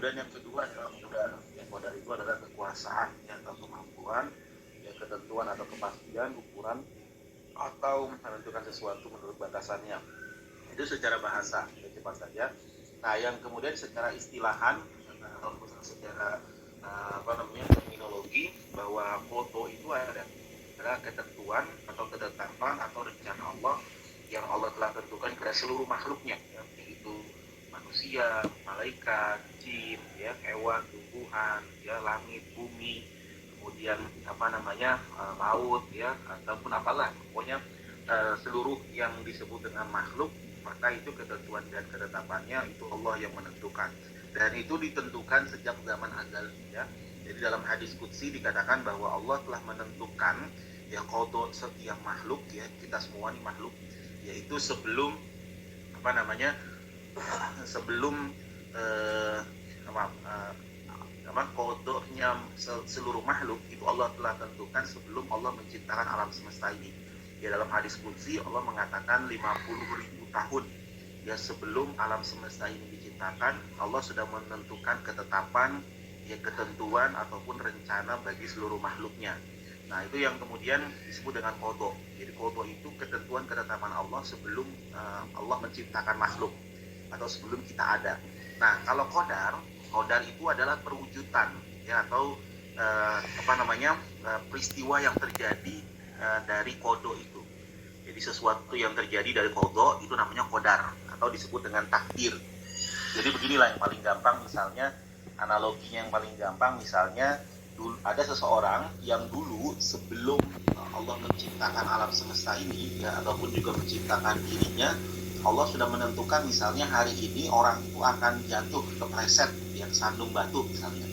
Kemudian yang kedua adalah qadar. Yang qadar itu adalah kekuasaan atau kemampuan, ya ketentuan atau kepastian, ukuran atau menentukan sesuatu menurut batasannya. Itu secara bahasa, cepat saja. Nah, yang kemudian secara istilahan atau secara terminologi, bahwa kodo itu adalah ketentuan atau ketetapan atau rencana Allah yang Allah telah tentukan kepada seluruh makhluknya, yaitu manusia, malaikat, jin, ya, hewan, tumbuhan, ya, langit, bumi, kemudian laut, ya, ataupun apalah, pokoknya seluruh yang disebut dengan makhluk, maka itu ketentuan dan ketetapannya itu Allah yang menentukan, dan itu ditentukan sejak zaman azal, ya. Jadi dalam hadis qudsi dikatakan bahwa Allah telah menentukan, ya, qada setiap makhluk, ya, kita semua ini makhluk, yaitu sebelum qadanya seluruh makhluk itu Allah telah tentukan sebelum Allah menciptakan alam semesta ini. Ya, dalam hadis qudsi Allah mengatakan 50.000 tahun, ya, sebelum alam semesta ini diciptakan, Allah sudah menentukan ketetapan, ya, ketentuan ataupun rencana bagi seluruh makhluknya. Nah, itu yang kemudian disebut dengan qada. Jadi qada itu ketentuan ketetapan Allah sebelum Allah menciptakan makhluk atau sebelum kita ada. Nah, kalau qadar itu adalah perwujudan, ya, atau peristiwa yang terjadi dari qada itu. Jadi sesuatu yang terjadi dari qada itu namanya qadar atau disebut dengan takdir. Jadi beginilah yang paling gampang, misalnya analoginya yang paling gampang, misalnya ada seseorang yang dulu sebelum Allah menciptakan alam semesta ini, ya, ataupun juga menciptakan dirinya, Allah sudah menentukan misalnya hari ini orang itu akan jatuh kepleset, ya, sandung batu misalnya.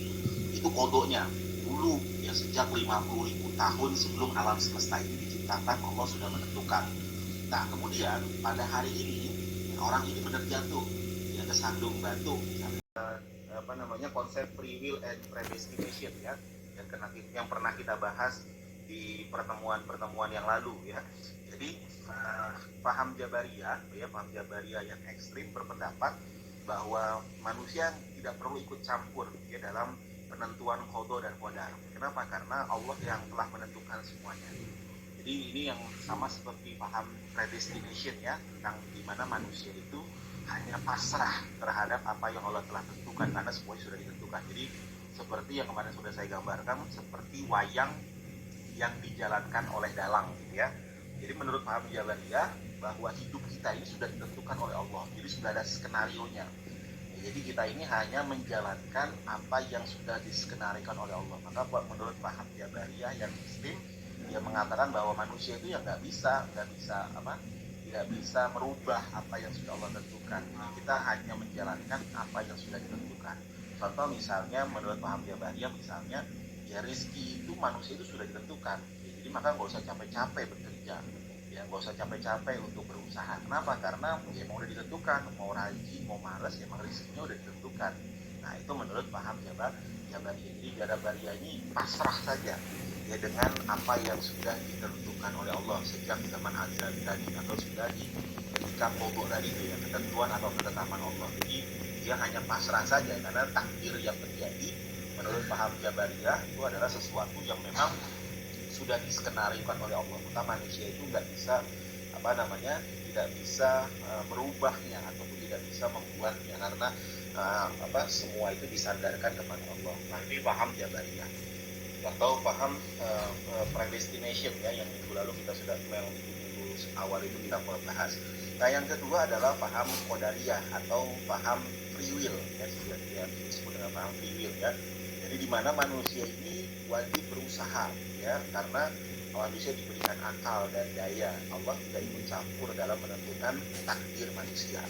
Itu kodonya dulu, ya, sejak 50.000 tahun sebelum alam semesta ini diciptakan, Allah sudah menentukan. Nah, kemudian pada hari ini orang ini benar jatuh, ya, ke sandung batu misalnya. Konsep free will and predestination, ya, yang pernah kita bahas di pertemuan yang lalu, ya. Jadi paham Jabariyah yang ekstrim berpendapat bahwa manusia tidak perlu ikut campur, ya, dalam penentuan qada dan qadar. Kenapa? Karena Allah yang telah menentukan semuanya. Jadi ini yang sama seperti paham predestination, ya, tentang di mana manusia itu hanya pasrah terhadap apa yang Allah telah tentukan karena semuanya sudah ditentukan. Jadi seperti yang kemarin sudah saya gambarkan, seperti wayang yang dijalankan oleh dalang, gitu, ya. Jadi menurut paham Jabariyah bahwa hidup kita ini sudah ditentukan oleh Allah. Jadi sudah ada skenarionya. Jadi kita ini hanya menjalankan apa yang sudah diskenarikan oleh Allah. Maka menurut paham Jabariyah yang muslim, dia mengatakan bahwa manusia itu yang tidak bisa merubah apa yang sudah Allah tentukan. Kita hanya menjalankan apa yang sudah ditentukan. Contoh misalnya menurut paham Jabariyah, misalnya, ya, rezeki itu manusia itu sudah ditentukan. Jadi maka nggak usah capek-capek bekerja, ya, nggak usah capek-capek untuk berusaha. Kenapa? Karena ya emang udah ditentukan, mau rajin mau malas, ya, emang rezekinya udah ditentukan. Nah, itu menurut paham Jabariyah. Jadi Jabariyah ini pasrah saja, ya, dengan apa yang sudah ditentukan oleh Allah sejak zaman azal tadi, atau sudah diberikan pokok tadi, itu, ya, ketentuan atau ketetapan Allah. Jadi dia hanya pasrah saja karena takdir yang terjadi menurut paham Jabariyah itu adalah sesuatu yang memang sudah diskenarikan oleh Allah. Maka manusia itu tidak bisa merubahnya ataupun tidak bisa membuatnya, karena semua itu disandarkan kepada Allah. Nah, ini paham Jabariyah. Atau paham predestination, ya, yang minggu lalu kita sudah minggu awal itu kita bahas. Nah, yang kedua adalah paham qadariyah atau paham free will, ya, yang disebut dengan paham free will, ya. Jadi di mana manusia ini wajib berusaha, ya, karena manusia diberikan akal dan daya. Allah tidak ikut campur dalam menentukan takdir manusia.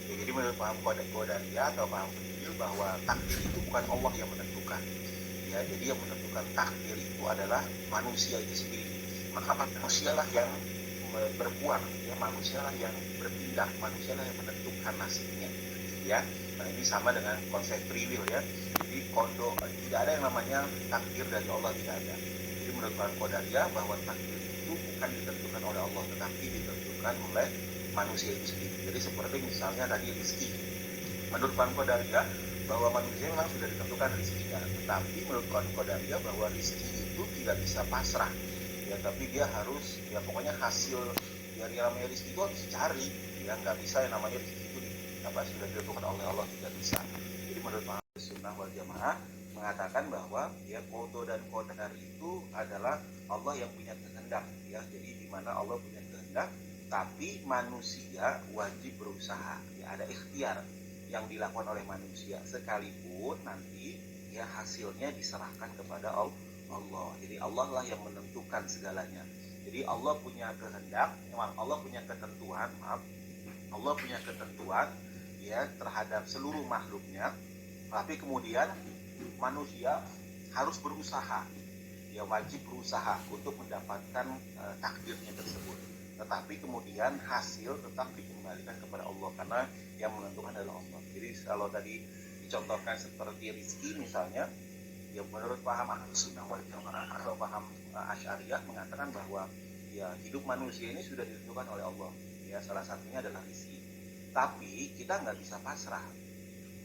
Ya, jadi menurut paham qadariyah atau paham free will bahwa takdir itu bukan Allah yang menentukan. Ya, jadi yang menentukan takdir itu adalah manusia itu sendiri. Maka manusialah yang berbuat, ya, manusialah yang bertindak, manusialah yang menentukan nasibnya, ya. Nah, ini sama dengan konsep free will, ya. Jadi tidak ada yang namanya takdir dari Allah, tidak ada. Jadi menurut paham qadariyah bahwa takdir itu bukan ditentukan oleh Allah, tetapi ditentukan oleh manusia itu sendiri. Jadi seperti misalnya tadi rezeki. Menurut paham qadariyah bahwa manusia memang sudah ditentukan rizkinya, tetapi menurut Qadariyah bahwa rizki itu tidak bisa pasrah, ya, tapi dia harus, ya pokoknya hasil dari namanya rizki itu harus dicari, ya nggak bisa yang namanya rizki itu sudah ditentukan oleh Allah, tidak bisa. Jadi menurut Ahlus Sunnah wal Jamaah mengatakan bahwa ya qada dan qadar itu adalah Allah yang punya kehendak, ya, jadi di mana Allah punya kehendak, tapi manusia wajib berusaha, ya ada ikhtiar yang dilakukan oleh manusia, sekalipun nanti ya hasilnya diserahkan kepada Allah. Jadi Allah lah yang menentukan segalanya. Jadi Allah punya kehendak, Allah punya ketentuan, Allah punya ketentuan ya terhadap seluruh makhluknya, tapi kemudian manusia harus berusaha, ya wajib berusaha untuk mendapatkan takdirnya tersebut. Tetapi kemudian hasil tetap dikembalikan kepada Allah, karena yang menentukan adalah Allah. Jadi kalau tadi dicontohkan seperti rizki misalnya, ya menurut paham Ahlus Sunnah wal Jamaah atau paham Asy'ariyah mengatakan bahwa ya hidup manusia ini sudah ditentukan oleh Allah, ya salah satunya adalah rizki. Tapi kita nggak bisa pasrah,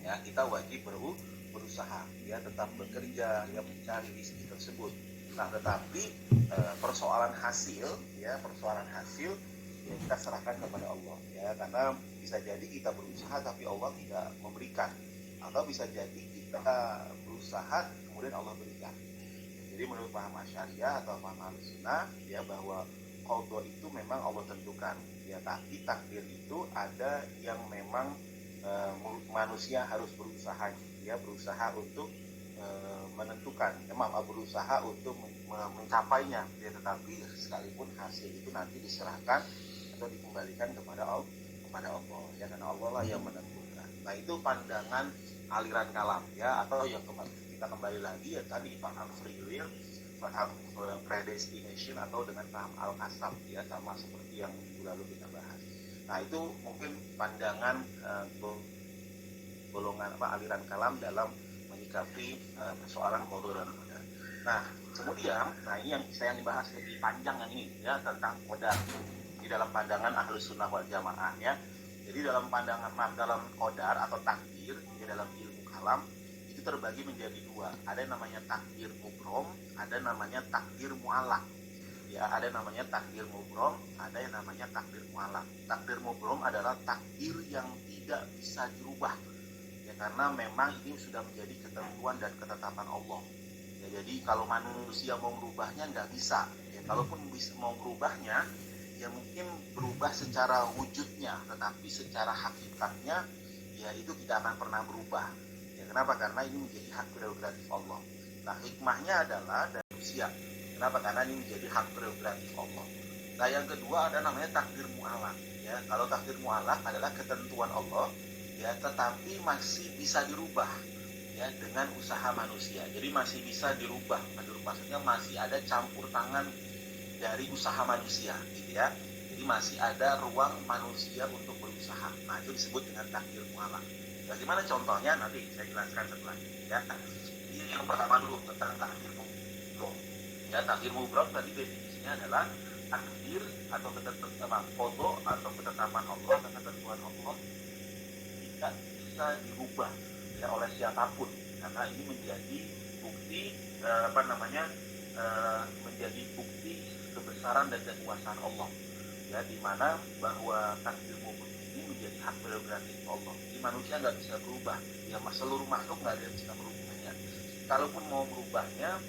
ya kita wajib berusaha, ya tetap bekerja, ya mencari rizki tersebut. Nah, tetapi persoalan hasil ya kita serahkan kepada Allah, ya, karena bisa jadi kita berusaha tapi Allah tidak memberikan, atau bisa jadi kita berusaha kemudian Allah berikan. Jadi menurut paham Asy'ariyah atau paham Ahlus Sunnah ya bahwa qada itu memang Allah tentukan, ya, tapi takdir itu ada yang memang manusia harus berusaha, ya berusaha untuk menentukan, memang berusaha untuk mencapainya, ya, tetapi sekalipun hasil itu nanti diserahkan atau dikembalikan kepada Allah, ya, karena Allah lah yang menentukan. Nah, itu pandangan aliran kalam, ya, atau yang kita kembali lagi ya tadi paham free will, paham predestination, atau dengan paham al-kasab, ya, sama seperti yang minggu lalu kita bahas. Nah, itu mungkin pandangan golongan aliran kalam dalam menyikapi persoalan qada dan qadar. Nah, kemudian, ini yang saya dibahas lebih panjang yang ini, ya, tentang qadar di dalam pandangan Ahlus Sunnah wal Jamaah, ya. Jadi dalam pandangan dalam qadar atau takdir di dalam ilmu kalam itu terbagi menjadi dua. Ada yang namanya takdir mubrom, ada namanya takdir mu'allaq. Ya, ada namanya takdir mubrom, ada yang namanya takdir mu'allaq. Takdir mubrom adalah takdir yang tidak bisa dirubah, ya, karena memang ini sudah menjadi ketentuan dan ketetapan Allah, ya. Jadi kalau manusia mau merubahnya nggak bisa, ya, kalaupun bisa mau merubahnya ya mungkin berubah secara wujudnya, tetapi secara hakikatnya ya itu tidak akan pernah berubah, ya. Kenapa? Karena ini menjadi hak prerogatif Allah. Nah, hikmahnya adalah dari manusia. Kenapa? Karena ini menjadi hak prerogatif Allah. Nah, yang kedua ada namanya takdir mu'allaq, ya. Kalau takdir mu'allaq adalah ketentuan Allah, ya, tetapi masih bisa dirubah, ya, dengan usaha manusia. Jadi masih bisa dirubah, maksudnya masih ada campur tangan dari usaha manusia, gitu ya. Jadi masih ada ruang manusia untuk berusaha. Nah, itu disebut dengan takdir mu'allaq. Bagaimana contohnya nanti saya jelaskan setelah ini, ya. Ini yang pertama dulu tentang takdir mubrom. Ya, takdir mubrom tadi definisinya adalah takdir atau ketetapan qada atau ketetapan Allah dan ketentuan Allah tidak bisa dirubah, ya, oleh siapapun, karena ini menjadi bukti menjadi bukti kebesaran dan kekuasaan Allah, ya, di mana bahwa takdir mubrom ini menjadi hak prerogatif Allah. Jadi manusia nggak bisa berubah, ya, seluruh makhluk nggak ada yang bisa merubahnya. Kalaupun mau merubahnya,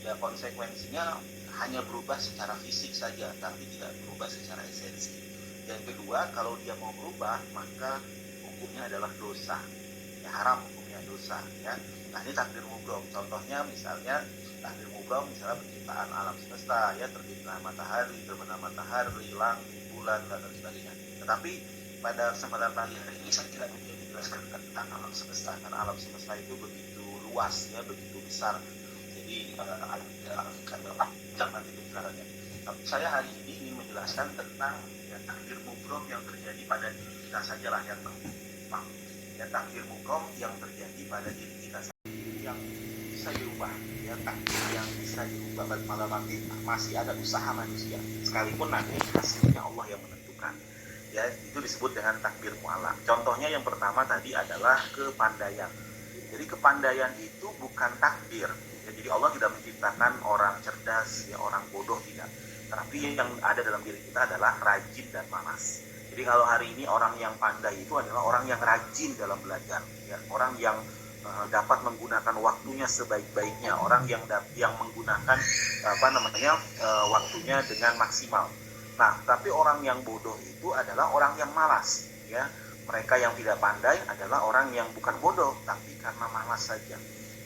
ya konsekuensinya hanya berubah secara fisik saja, tapi tidak berubah secara esensi. Yang kedua, kalau dia mau berubah maka hukumnya adalah dosa, ya, haram hukumnya dosa, ya. Nah, ini takdir mubrom. Contohnya misalnya takdir mubrom misalnya penciptaan alam semesta, ya, terbitnya matahari, terbenam matahari, langit, bulan dan sebagainya. Tetapi pada kesempatan pagi hari ini saya tidak bisa menjelaskan tentang alam semesta, karena alam semesta itu begitu luas, ya, begitu besar. Jadi jangan penjelasannya. Tapi saya hari ini ingin menjelaskan tentang, ya, takdir mubrom yang terjadi pada diri kita sajalah yang terjadi, ya, takdir mubrom yang terjadi pada diri kita yang bisa dirubah, ya, takdir yang bisa dirubah, malah nanti masih ada usaha manusia, sekalipun nanti hasilnya Allah yang menentukan, ya, itu disebut dengan takdir mu'allaq. Contohnya yang pertama tadi adalah kepandaian, Jadi kepandaian itu bukan takdir. Ya, jadi Allah tidak menciptakan orang cerdas, ya orang bodoh, tidak. Tapi yang ada dalam diri kita adalah rajin dan malas. Jadi kalau hari ini orang yang pandai itu adalah orang yang rajin dalam belajar, ya, orang yang dapat menggunakan waktunya sebaik-baiknya, orang yang menggunakan waktunya dengan maksimal. Nah, tapi orang yang bodoh itu adalah orang yang malas, ya. Mereka yang tidak pandai adalah orang yang bukan bodoh, tapi karena malas saja.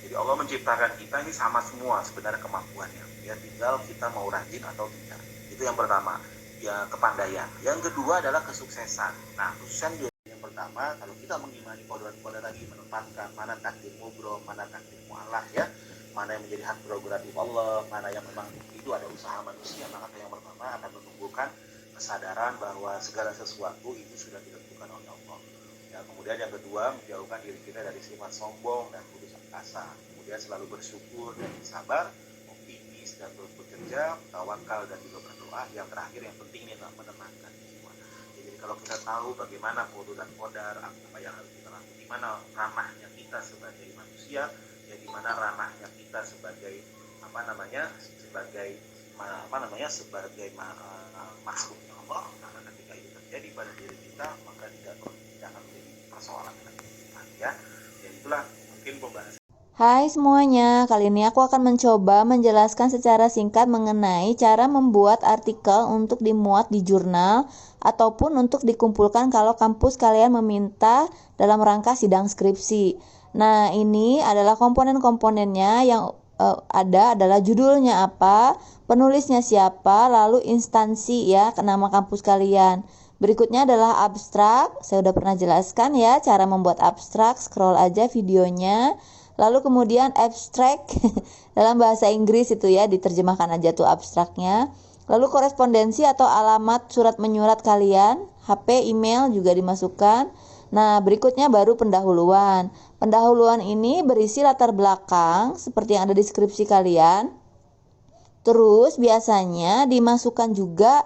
Jadi Allah menciptakan kita ini sama semua sebenarnya kemampuannya. Ya tinggal kita mau rajin atau tidak. Itu yang pertama, ya kepandaian. Yang kedua adalah kesuksesan. Nah, kesuksesan yang pertama, kalau kita mengimani kode-kode tadi, menempatkan mana takdir mubrom, mana takdir mu'alaf, ya, mana yang menjadi hak prerogatif Allah, mana yang memang itu ada usaha manusia, maka yang pertama akan menumbuhkan kesadaran bahwa segala sesuatu itu sudah ditentukan oleh Allah. Ya, kemudian yang kedua, menjauhkan diri kita dari sifat sombong dan putus asa. Kemudian selalu bersyukur dan sabar, optimis dan terus bekerja, tawakal dan juga berdoa. Yang terakhir yang penting ini adalah menenangkan jiwa. Jadi kalau kita tahu bagaimana qada dan qadar, apa yang harus kita lakukan, di mana ranahnya kita sebagai manusia, ya di mana ranahnya kita sebagai sebagai makhluknya Allah, karena ketika itu terjadi pada diri kita, maka tidak akan menjadi persoalan lagi, ya. Dan itulah mungkin pembahasan. Hai semuanya, kali ini aku akan mencoba menjelaskan secara singkat mengenai cara membuat artikel untuk dimuat di jurnal ataupun untuk dikumpulkan kalau kampus kalian meminta dalam rangka sidang skripsi. Nah, ini adalah komponen-komponennya yang ada adalah judulnya apa, penulisnya siapa, lalu instansi ya, nama kampus kalian. Berikutnya adalah abstrak. Saya udah pernah jelaskan ya cara membuat abstrak, scroll aja videonya. Lalu kemudian abstract dalam bahasa Inggris itu ya, diterjemahkan aja tuh abstraknya. Lalu korespondensi atau alamat surat menyurat kalian, HP, email juga dimasukkan. Nah, berikutnya baru pendahuluan. Pendahuluan ini berisi latar belakang seperti yang ada di skripsi kalian. Terus biasanya dimasukkan juga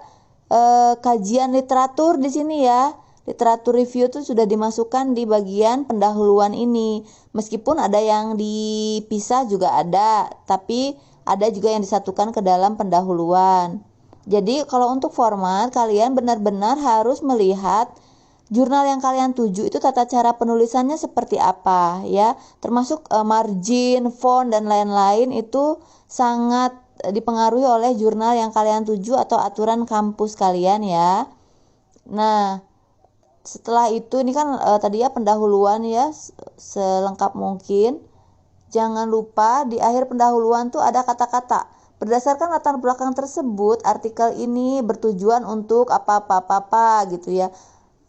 kajian literatur di sini ya. Literatur review itu sudah dimasukkan di bagian pendahuluan ini. Meskipun ada yang dipisah juga ada, tapi ada juga yang disatukan ke dalam pendahuluan. Jadi kalau untuk format, kalian benar-benar harus melihat jurnal yang kalian tuju itu tata cara penulisannya seperti apa ya. Termasuk margin, font dan lain-lain itu sangat dipengaruhi oleh jurnal yang kalian tuju atau aturan kampus kalian ya. Nah, setelah itu ini kan tadi ya pendahuluan ya, selengkap mungkin. Jangan lupa di akhir pendahuluan tuh ada kata-kata. Berdasarkan latar belakang tersebut, artikel ini bertujuan untuk apa gitu ya.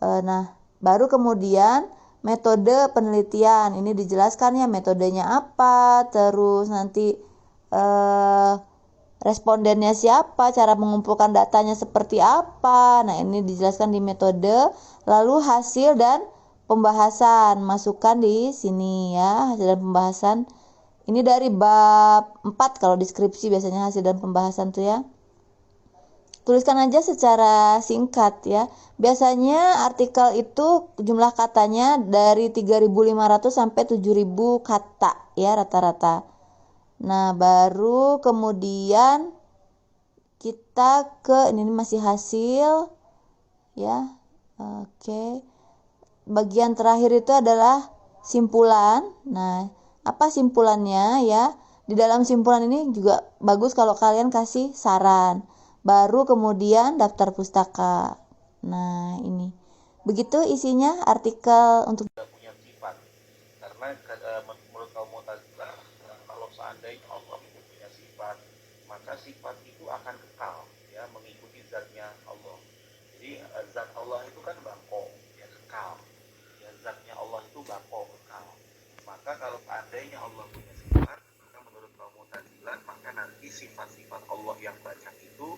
Nah, baru kemudian metode penelitian. Ini dijelaskan ya metodenya apa, terus nanti respondennya siapa, cara mengumpulkan datanya seperti apa. Nah, ini dijelaskan di metode. Lalu hasil dan pembahasan masukkan di sini ya, hasil dan pembahasan. Ini dari bab 4 kalau deskripsi biasanya hasil dan pembahasan tuh ya. Tuliskan aja secara singkat ya. Biasanya artikel itu jumlah katanya dari 3.500 sampai 7.000 kata ya rata-rata. Nah, baru kemudian kita ke ini masih hasil ya. Oke. Bagian terakhir itu adalah simpulan. Nah, apa simpulannya ya? Di dalam simpulan ini juga bagus kalau kalian kasih saran. Baru kemudian daftar pustaka. Nah, ini. Begitu isinya artikel untuk Punya sifat, karena menurut kaum Mu'tazilah, kalau seandainya Allah itu punya sifat, maka sifat itu akan kekal ya, mengikuti zatnya Allah. Jadi zat Allah itu kan bako ya, kekal ya, zatnya Allah itu bako kekal. Maka kalau seandainya Allah punya sifat, maka menurut kaum Mu'tazilah, maka nanti sifat-sifat Allah yang banyak itu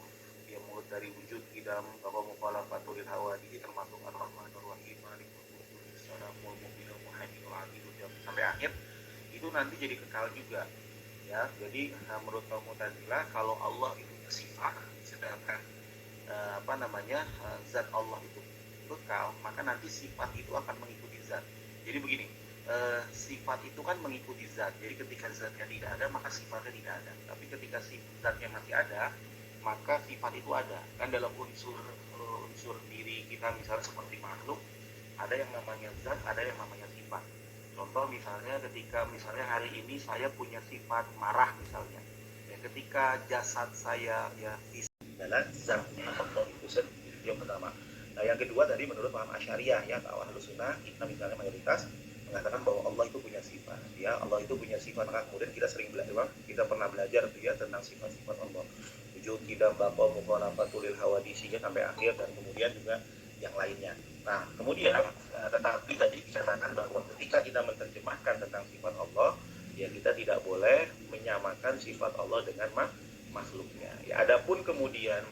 ya, mulai dari wujud idam, bahwa mukhalafatul hawadihi, termasuk ar-rahmanur rahim, malikul qudus, salamul mu'minul muhaiminul adilul jabbar, sampai akhir itu nanti jadi kekal juga ya. Jadi menurut kaum Mu'tazilah, kalau Allah itu sifat, sedangkan zat Allah itu kekal, maka nanti sifat itu akan mengikuti zat. Jadi begini, sifat itu kan mengikuti zat. Jadi ketika zatnya tidak ada maka sifatnya tidak ada. Tapi ketika zatnya masih ada maka sifat itu ada. Kan dalam unsur diri kita misalnya seperti makhluk ada yang namanya zat, ada yang namanya sifat. Contoh misalnya ketika misalnya hari ini saya punya sifat marah misalnya. Ya, ketika jasad saya ya adalah zatnya Allah itu sendiri yang pertama. Nah yang kedua tadi menurut paham Asy'ariyah ya atau Ahlus Sunnah kita misalnya mayoritas mengatakan bahwa Allah itu punya sifat ya Allah itu punya sifat. Maka kemudian kita sering belajar, kita pernah belajar tuh ya tentang sifat-sifat Allah, wujud tidak baqa mukhalafatul hawadisinya sampai akhir dan kemudian juga yang lainnya. Nah kemudian tetapi tadi dikatakan bahwa ketika kita menerjemahkan tentang sifat Allah ya kita tidak boleh menyamakan sifat Allah dengan makhluknya. Ya adapun kemudian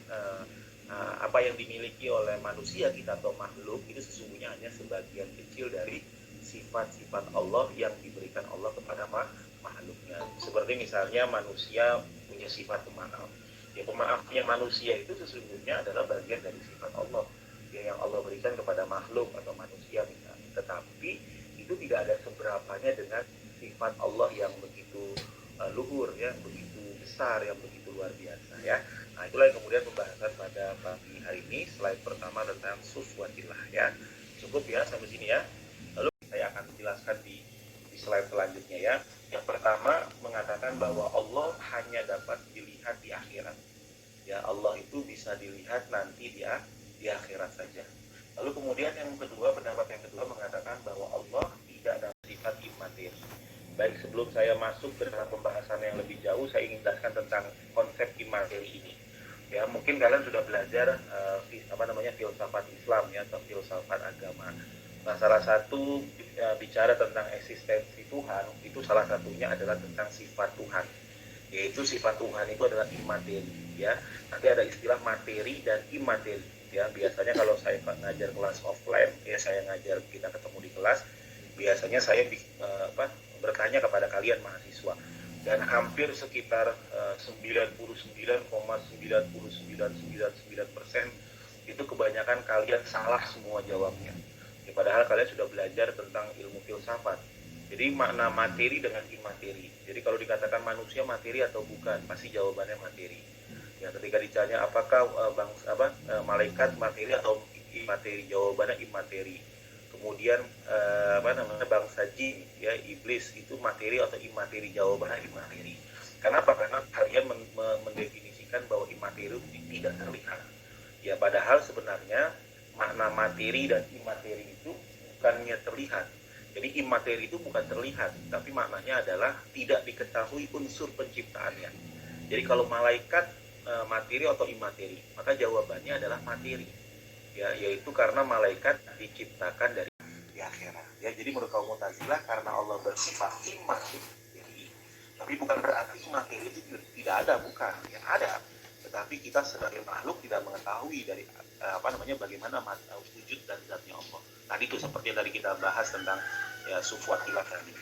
apa yang dimiliki oleh manusia kita atau makhluk itu sesungguhnya hanya sebagian kecil dari sifat-sifat Allah yang diberikan Allah kepada makhluknya. Seperti misalnya manusia punya sifat pemaaf. Ya pemaafnya manusia itu sesungguhnya adalah bagian dari sifat Allah ya, yang Allah berikan kepada makhluk atau manusia misalnya. Tetapi itu tidak ada seberapanya dengan sifat Allah yang begitu luhur ya, begitu besar, yang begitu luar biasa ya. Nah itulah yang kemudian pembahasan pada pagi hari ini. Slide pertama tentang sufwatillah ya. Cukup ya sampai sini ya. Lalu saya akan menjelaskan di slide selanjutnya ya. Yang pertama mengatakan bahwa Allah hanya dapat dilihat di akhirat. Ya Allah itu bisa dilihat nanti di akhirat saja. Lalu kemudian yang kedua, pendapat yang kedua mengatakan bahwa Allah tidak ada sifat immateri. Baik sebelum saya masuk ke dalam pembahasan yang lebih jauh, saya ingin jelaskan tentang konsep immateri ini. Ya mungkin kalian sudah belajar filsafat Islam ya atau filsafat agama. Nah salah satu bicara tentang eksistensi Tuhan itu salah satunya adalah tentang sifat Tuhan. Yaitu sifat Tuhan itu adalah immateri ya. Nanti ada istilah materi dan immateri ya. Biasanya kalau saya ngajar kelas offline ya, saya ngajar kita ketemu di kelas, biasanya saya bertanya kepada kalian mahasiswa, dan hampir sekitar 99,9999% itu kebanyakan kalian salah semua jawabnya ya, padahal kalian sudah belajar tentang ilmu filsafat. Jadi makna materi dengan immateri. Jadi kalau dikatakan manusia materi atau bukan, pasti jawabannya materi. Ya ketika ditanya apakah malaikat materi atau immateri, jawabannya immateri. Kemudian bangsa jin ya iblis itu materi atau immateri, jawabannya immateri. Kenapa? Karena kalian mendefinisikan bahwa immateri itu tidak terlihat. Ya padahal sebenarnya makna materi dan immateri itu bukannya terlihat. Jadi immateri itu bukan terlihat, tapi maknanya adalah tidak diketahui unsur penciptaannya. Jadi kalau malaikat materi atau immateri, maka jawabannya adalah materi. Ya, yaitu karena malaikat diciptakan dari akhirat. Ya, jadi menurut kaum Mu'tazilah karena Allah bersifat immateri, tapi bukan berarti materi itu tidak ada, bukan. Ya ada. Tetapi kita sebagai makhluk tidak mengetahui dari bagaimana wujud dan zatnya Allah. Tadi itu seperti yang tadi kita bahas tentang ya sufwatillah tadi.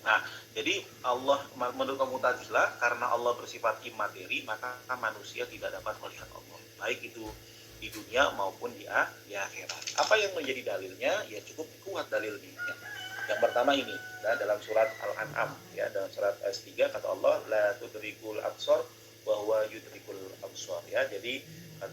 Nah, jadi Allah menurut kaum Mu'tazilah karena Allah bersifat immateri, maka manusia tidak dapat melihat Allah, baik itu di dunia maupun di akhirat. Apa yang menjadi dalilnya? Ya cukup kuat dalilnya. Yang pertama ini, dalam surat Al-An'am ya, dalam surat S3 kata Allah, la tudrikul absar wa huwa yudrikul absar ya. Jadi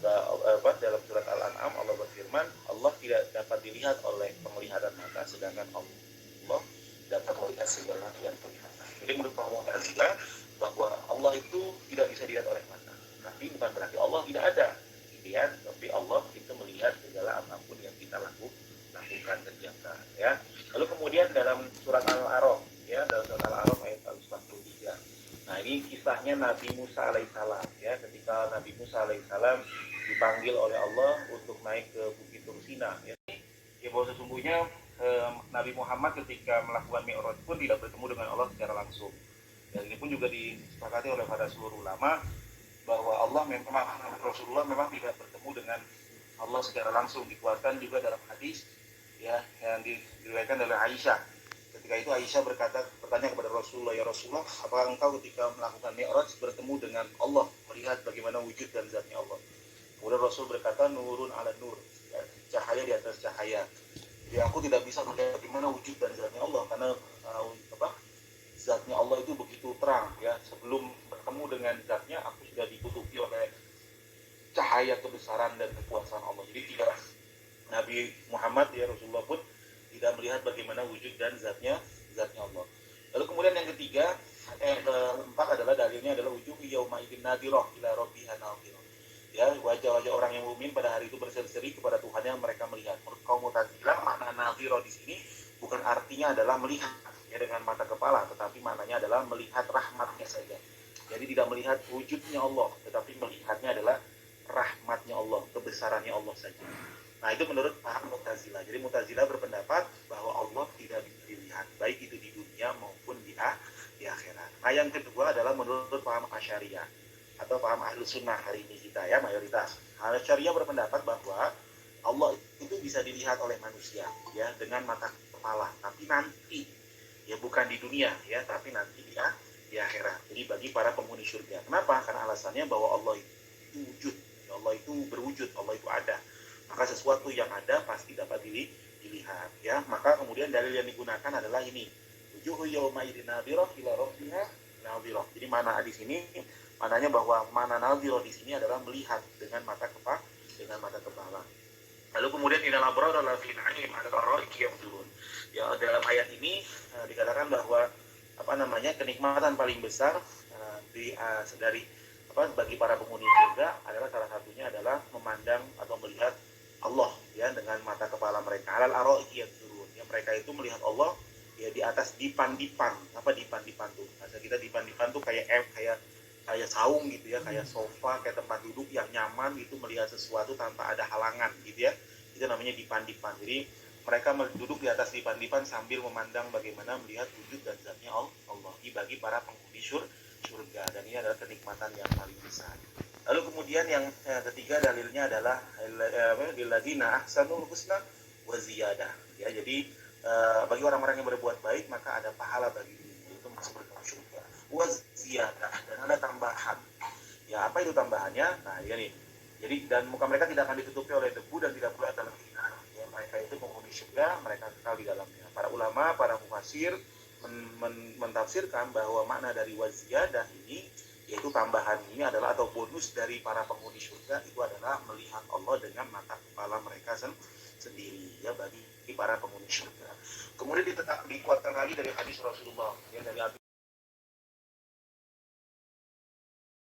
dalam surat Al-An'am Allah berfirman, Allah tidak dapat dilihat oleh penglihatan mata, sedangkan Allah dapat melihat segala yang kelihatan. Jadi menurut Mu'tazilah bahwa Allah itu tidak bisa dilihat oleh mata. Tapi bukan berarti Allah tidak ada. Lihat, tapi Allah itu melihat segala apapun yang kita lakukan kerjakan ya. Lalu kemudian dalam surat Al-A'raf ya, dalam surat Al-A'raf ayat 143. Nah, ini kisahnya Nabi Musa alaihissalam ya, ketika Nabi Musa alaihissalam dipanggil oleh Allah untuk naik ke Bukit Tursina ya. Ya bahwa sesungguhnya Nabi Muhammad ketika melakukan Mi'raj pun tidak bertemu dengan Allah secara langsung. Dan ini pun juga disepakati oleh para seluruh ulama bahwa Rasulullah memang tidak bertemu dengan Allah secara langsung. Dikuatkan juga dalam hadis ya yang diriwayatkan oleh Aisyah. Ketika itu Aisyah bertanya kepada Rasulullah, ya Rasulullah, apakah engkau ketika melakukan Mi'raj bertemu dengan Allah, melihat bagaimana wujud dan zatnya Allah? Kemudian Rasul berkata, nurun ala nur, ya, cahaya di atas cahaya. Ya, aku tidak bisa melihat bagaimana wujud dan zatnya Allah karena zatnya Allah itu begitu terang ya. Sebelum bertemu dengan zatnya, aku sudah ditutupi oleh cahaya kebesaran dan kekuasaan Allah. Jadi tidak, Nabi Muhammad ya Rasulullah pun tidak melihat bagaimana wujud dan zatnya Allah. Lalu kemudian yang ketiga, keempat adalah dalilnya adalah wujuh yauma idzin nadhirah ila rabbiha nadhirah. Ya, wajah-wajah orang yang mukmin pada hari itu berseri-seri kepada Tuhan yang mereka melihat. Menurut kaum Mu'tazilah, makna nadhirah di sini bukan artinya adalah melihat ya dengan mata kepala, tetapi maknanya adalah melihat rahmatnya saja. Jadi tidak melihat wujudnya Allah, tetapi melihatnya adalah rahmatnya Allah, kebesarannya Allah saja. Nah, itu menurut paham Mu'tazilah. Jadi Mu'tazilah berpendapat bahwa Allah tidak bisa dilihat, baik itu di dunia maupun di akhirat. Nah, yang kedua adalah menurut paham Asy'ariyah atau paham Ahlus Sunnah hari ini kita ya, mayoritas. Asy'ariyah berpendapat bahwa Allah itu bisa dilihat oleh manusia ya dengan mata kepala, tapi nanti ya bukan di dunia ya, tapi nanti di akhirat. Jadi bagi para penghuni surga. Kenapa? Karena alasannya bahwa Allah itu wujud. Ya, Allah itu berwujud, Allah itu ada. Maka sesuatu yang ada pasti dapat dilihat ya. Maka kemudian dalil yang digunakan adalah ini. Wujuhu yauma idzin nadhirah ila rabbiha nadhirah. Jadi mana di sini mananya bahwa mana nadhirah di sini adalah melihat dengan mata kepala. Lalu kemudian inal abrar la fi na'im ala ar-raiki yamdurun. Ya, dalam ayat ini dikatakan bahwa kenikmatan paling besar dari bagi para penghuni surga adalah salah satunya adalah memandang atau melihat Allah ya dengan mata kepala mereka. Alal ar-raiki yamdurun. Ya, mereka itu melihat Allah ya di atas dipan-dipan. Apa dipan-dipan tuh? Bahasa kita dipan-dipan tuh kayak saung gitu ya, kayak sofa, kayak tempat duduk yang nyaman gitu, melihat sesuatu tanpa ada halangan gitu ya. Itu namanya dipan-dipan. Jadi mereka duduk di atas dipan-dipan sambil memandang bagaimana melihat wujud dan zatnya Allah bagi para penghuni surga, dan ini adalah kenikmatan yang paling besar. Lalu kemudian yang ketiga dalilnya adalah lilladzina ahsanul husna wa ziyadah ya. Jadi bagi orang-orang yang berbuat baik maka ada pahala bagi dirinya, itu masuk ke surga. Wa ziyadah, dan ada tambahan. Ya, apa itu tambahannya? Nah, ini. Jadi dan muka mereka tidak akan ditutupi oleh debu dan tidak pula dalam hina. Ya, mereka itu penghuni surga, mereka kekal di dalamnya. Para ulama, para mufassir mentafsirkan bahwa makna dari waziyadah ini yaitu tambahan ini adalah atau bonus dari para penghuni surga itu adalah melihat Allah dengan mata kepala mereka sendiri ya, bagi para penghuni surga. Kemudian dikuatkan lagi dari hadis Rasulullah ya, dari Abi